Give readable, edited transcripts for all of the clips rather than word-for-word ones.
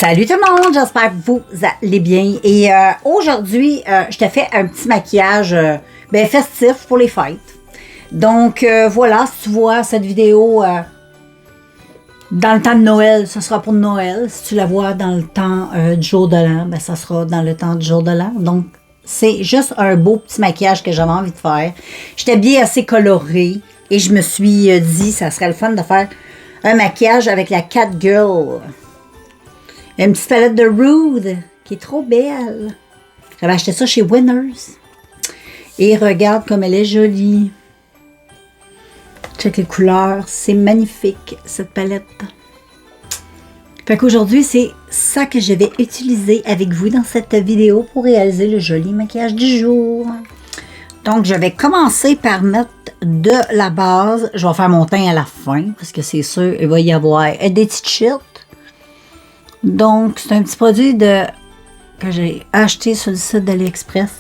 Salut tout le monde, j'espère que vous allez bien. Et aujourd'hui, je te fais un petit maquillage festif pour les fêtes. Donc voilà, si tu vois cette vidéo dans le temps de Noël, ce sera pour Noël. Si tu la vois dans le temps du jour de l'an, ben, ça sera dans le temps du jour de l'an. Donc c'est juste un beau petit maquillage que j'avais envie de faire. J'étais bien assez colorée et je me suis dit ça serait le fun de faire un maquillage avec la Catgirl. Une petite palette de Rude qui est trop belle. J'avais acheté ça chez Winners. Et regarde comme elle est jolie. Check les couleurs. C'est magnifique, cette palette. Fait qu'aujourd'hui, c'est ça que je vais utiliser avec vous dans cette vidéo pour réaliser le joli maquillage du jour. Donc, je vais commencer par mettre de la base. Je vais faire mon teint à la fin parce que c'est sûr, il va y avoir des petites chutes. Donc, c'est un petit produit que j'ai acheté sur le site d'AliExpress.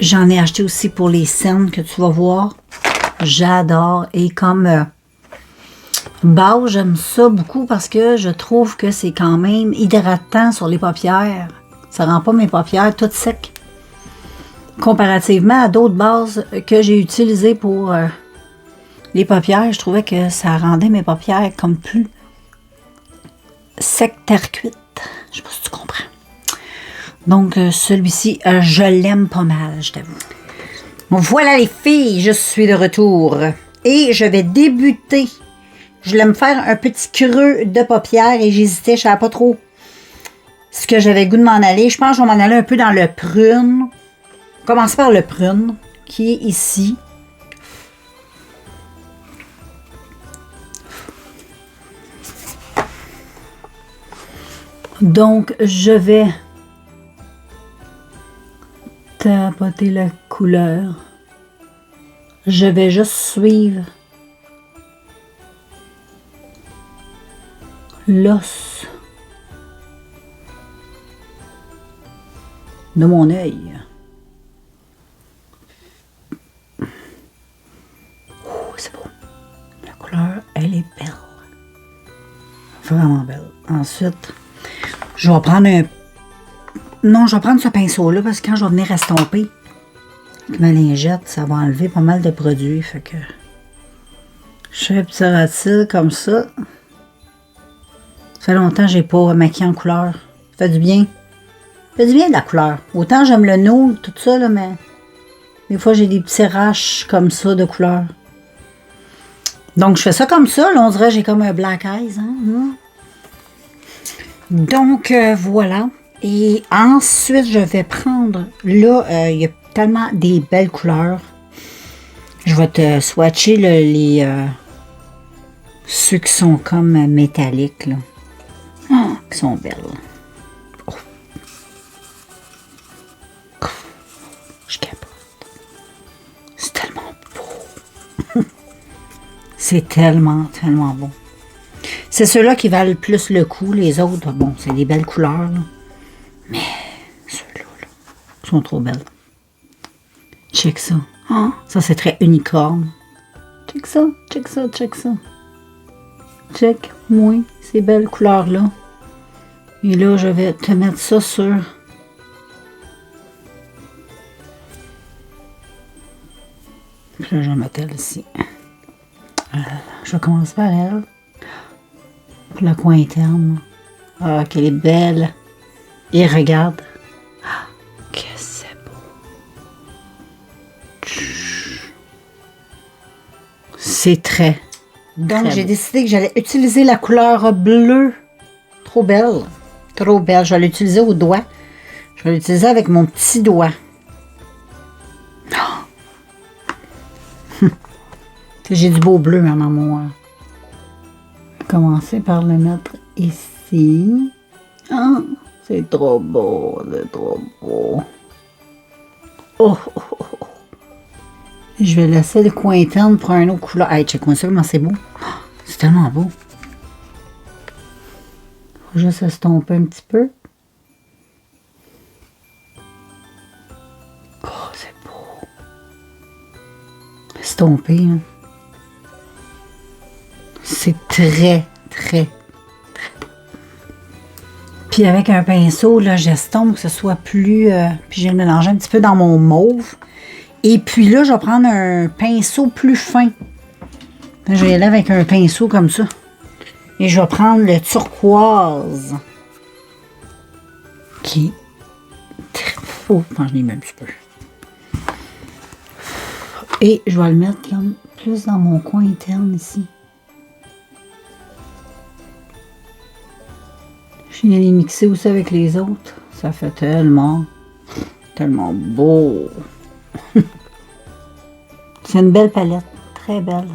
J'en ai acheté aussi pour les scènes que tu vas voir. J'adore. Et comme base, j'aime ça beaucoup parce que je trouve que c'est quand même hydratant sur les paupières. Ça rend pas mes paupières toutes secs. Comparativement à d'autres bases que j'ai utilisées pour les paupières, je trouvais que ça rendait mes paupières comme plus sec terre cuite. Je sais pas si tu comprends. Donc, celui-ci, je l'aime pas mal, je t'avoue. Voilà les filles, je suis de retour. Et je vais débuter. Je voulais me faire un petit creux de paupière et j'hésitais, je savais pas trop ce que j'avais le goût de m'en aller. Je pense que je vais m'en aller un peu dans le prune. Commencer par le prune, qui est ici. Donc, je vais tapoter la couleur. Je vais juste suivre l'os de mon œil. Oh, c'est beau. La couleur, elle est belle. Vraiment belle. Ensuite, je vais prendre un... Non, je vais prendre ce pinceau-là parce que quand je vais venir estomper avec ma lingette, ça va enlever pas mal de produits. Fait que je fais un petit ratil comme ça. Ça fait longtemps que j'ai pas maquillé en couleur. Ça fait du bien. Ça fait du bien de la couleur. Autant j'aime le nude, tout ça, là, mais des fois j'ai des petits raches comme ça de couleur. Donc je fais ça comme ça. Là, on dirait que j'ai comme un black eyes. Hein? Donc, voilà. Et ensuite, je vais prendre... Là, il y a tellement des belles couleurs. Je vais te swatcher là, ceux qui sont comme métalliques. Là. Oh, qui sont belles. Oh. Oh. Je capote. C'est tellement beau. C'est tellement, tellement beau. C'est ceux-là qui valent plus le coup. Les autres, bon, c'est des belles couleurs. Là. Mais ceux-là, là, sont trop belles. Check ça. Oh, ça, c'est très unicorne. Check ça, check ça, check ça. Check, moi, ces belles couleurs-là. Et là, je vais te mettre ça sur... Puis là, je vais mettre elle ici. Je vais commencer par elle. Pour le coin interne. Ah, qu'elle est belle. Et regarde. Ah, que c'est beau. C'est très. Donc, j'ai décidé que j'allais utiliser la couleur bleue. Trop belle. Trop belle. Je vais l'utiliser au doigt. Je vais l'utiliser avec mon petit doigt. Oh. J'ai du beau bleu, maman, moi. Commencer par le mettre ici. Ah, c'est trop beau, c'est trop beau. Oh, oh, oh, oh. Je vais laisser le coin interne pour un autre couleur. Hey, check-moi ça, comment c'est beau. Oh, c'est tellement beau. Faut juste estomper un petit peu. Oh, c'est beau. Estomper, hein. C'est très, très, très Puis avec un pinceau, là, j'estompe que ce soit plus... puis je vais le mélanger un petit peu dans mon mauve. Et puis là, je vais prendre un pinceau plus fin. Je vais y aller avec un pinceau comme ça. Et je vais prendre le turquoise. Qui est très faux. Enfin, je l'ai mis un petit peu. Et je vais le mettre comme plus dans mon coin interne ici. Je viens les mixer aussi avec les autres. Ça fait tellement beau. C'est une belle palette. Très belle.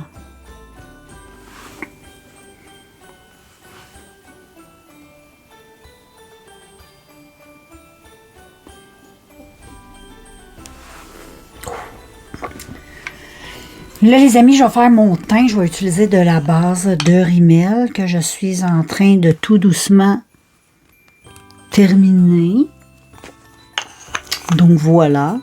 Là, les amis, je vais faire mon teint. Je vais utiliser de la base de Rimmel que je suis en train de tout doucement terminer. Donc, voilà.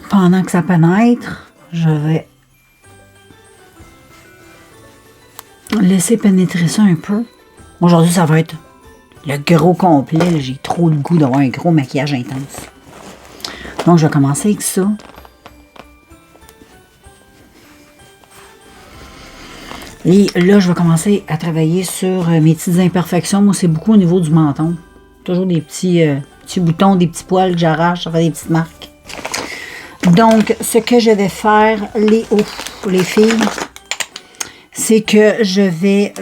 Pendant que ça pénètre, je vais laisser pénétrer ça un peu. Aujourd'hui, ça va être le gros complet. J'ai trop le goût d'avoir un gros maquillage intense. Donc, je vais commencer avec ça. Et là, je vais commencer à travailler sur mes petites imperfections. Moi, c'est beaucoup au niveau du menton. Toujours des petits boutons, des petits poils que j'arrache. Ça fait des petites marques. Donc, ce que je vais faire, les filles, c'est que je vais...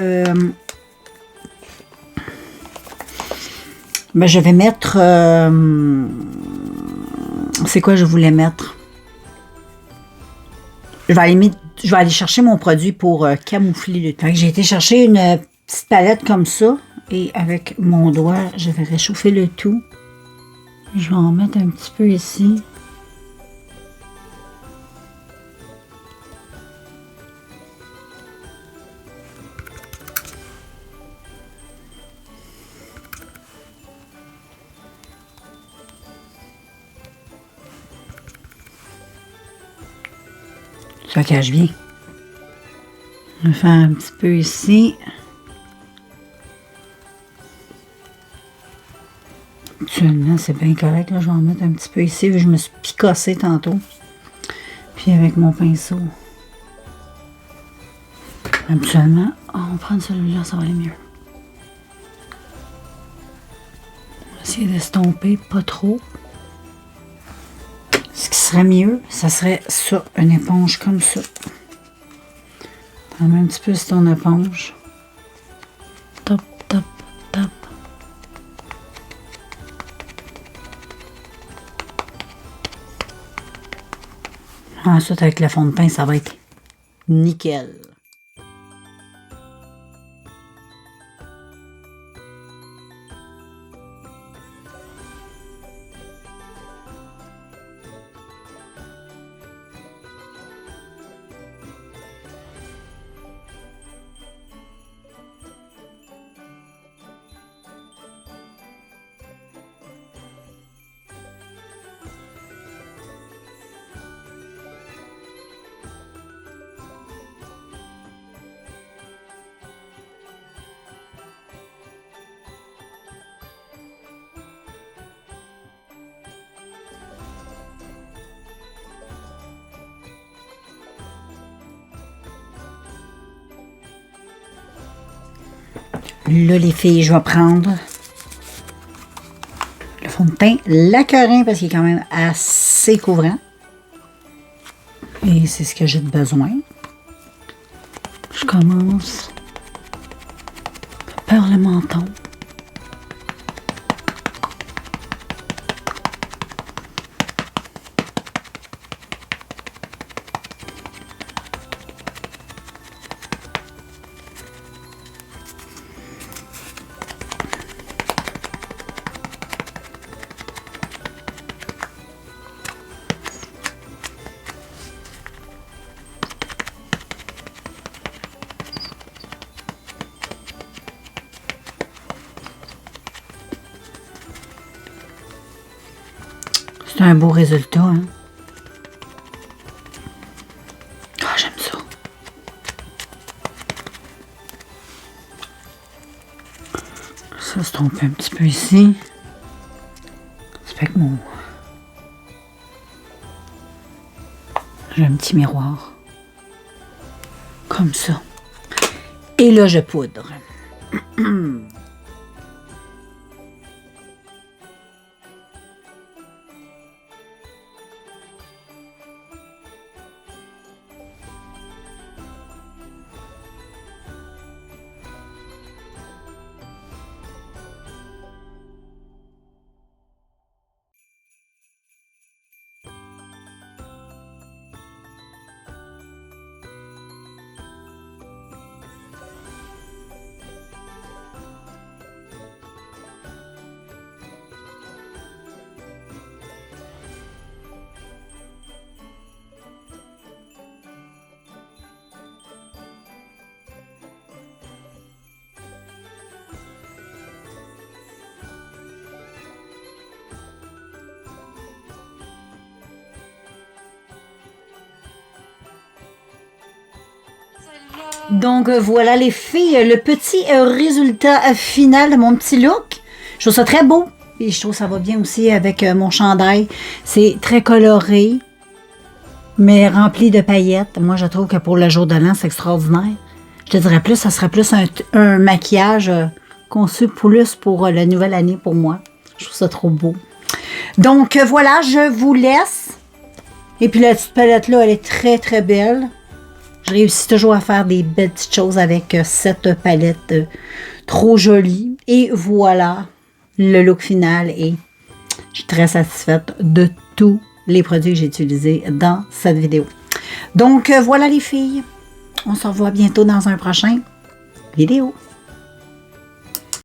je vais mettre... c'est quoi je voulais mettre? Je vais aller chercher mon produit pour camoufler le teint. J'ai été chercher une petite palette comme ça. Et avec mon doigt, je vais réchauffer le tout. Je vais en mettre un petit peu ici. Ça cache bien. Je vais faire un petit peu ici. Actuellement, c'est bien correct. Là, je vais en mettre un petit peu ici. Je me suis picossée tantôt. Puis avec mon pinceau. Habituellement, on va prendre celui-là, ça va aller mieux. On va essayer d'estomper pas trop. Ce qui serait mieux, ça serait ça, une éponge comme ça. T'en mets un petit peu sur ton éponge. Top, top, top. Ensuite, avec le fond de teint, ça va être nickel. Là, les filles, je vais prendre le fond de teint Laquerin parce qu'il est quand même assez couvrant. Et c'est ce que j'ai besoin. Je commence par le menton. C'est un beau résultat, hein? Ah, j'aime ça. Ça se trompe un petit peu ici. Ça fait que mon... J'ai un petit miroir. Comme ça. Et là, je poudre. Donc voilà les filles, le petit résultat final de mon petit look. Je trouve ça très beau et je trouve que ça va bien aussi avec mon chandail. C'est très coloré, mais rempli de paillettes. Moi, je trouve que pour le jour de l'an, c'est extraordinaire. Je te dirais plus, ça serait plus un maquillage conçu plus pour la nouvelle année pour moi. Je trouve ça trop beau. Donc voilà, je vous laisse. Et puis la petite palette-là, elle est très très belle. Je réussis toujours à faire des belles petites choses avec cette palette trop jolie. Et voilà le look final. Et je suis très satisfaite de tous les produits que j'ai utilisés dans cette vidéo. Donc voilà les filles. On se revoit bientôt dans un prochain vidéo.